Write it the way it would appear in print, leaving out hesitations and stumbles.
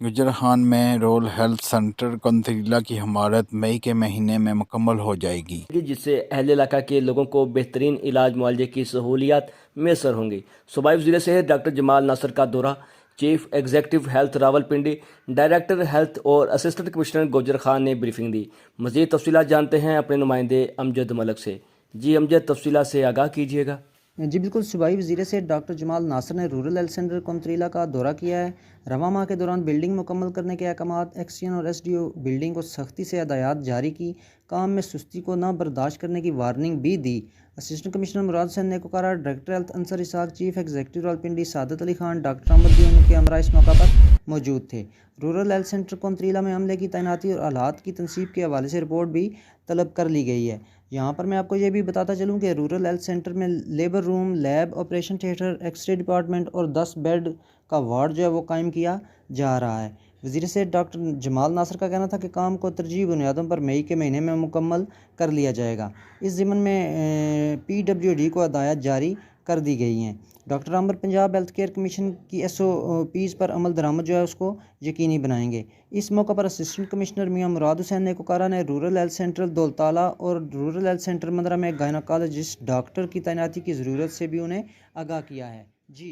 गुजर खान में rural health centre कंथीला की इमारत मई के महीने में मुकम्मल हो जाएगी, जिससे अहल इलाका के लोगों को बेहतरीन इलाज मुआवजे की सहूलियात मैसर होंगी। सूबाई वज़ीर सेहत डॉक्टर जमाल नासर का दौरा। Chief executive health Rawalpindi, director health और असिस्टेंट कमिश्नर गुजर खान ने ब्रीफिंग दी। मज़ीद तफसीलात जानते हैं अपने नुमाइंदे अमजद मलक से। जी अमजद, तफसीलात से आगाह कीजिएगा। जी बिल्कुल, सूबाई वज़ीर से डॉक्टर जमाल नासर ने रूरल हेल्थ सेंटर कंथरीला का दौरा किया है। रवा माह के दौरान बिल्डिंग मुकम्मल करने के अहकामात। एक्सचेंज और एसडीओ बिल्डिंग को सख्ती से हदायत जारी की। काम में सुस्ती को न बर्दाश्त करने की वार्निंग भी दी। Assistant commissioner Murad Hussain Nekokara, director health Ansar Ishaq, chief executive Rawalpindi Saadat Ali Khan, doctor Ahmed भी उनके हमरा इस मौका पर मौजूद थे। रूरल हेल्थ सेंटर कंथरीला में अमले की तैनाती और हालात की तनसीब के हवाले से रिपोर्ट भी तलब कर ली गई है। यहाँ पर मैं आपको ये भी बताता चलूँ कि रूरल हेल्थ सेंटर में labour room, lab, operation theatre, x-ray department और 10 बेड का वार्ड जो है वो कायम किया जा रहा है। वज़ीर सेहत डॉक्टर जमाल नासर का कहना था कि काम को तरजीही बुनियादों पर मई के महीने में मुकम्मल कर लिया जाएगा। इस ज़िम्न में PWD को हदायत जारी कर दी गई हैं। Doctor Aamir Punjab health care commission की SOPs पर अमल दरामद जो है उसको यकीनी बनाएंगे। इस मौका पर असिस्टेंट कमिश्नर मियां मुराद हुसैन नेकोकारा ने रूरल हेल्थ सेंटर दौलताला और रूरल हेल्थ सेंटर मंदरा में गायनोकोलॉजिस्ट डॉक्टर की तैनाती की ज़रूरत से भी उन्हें आगाह किया है। जी।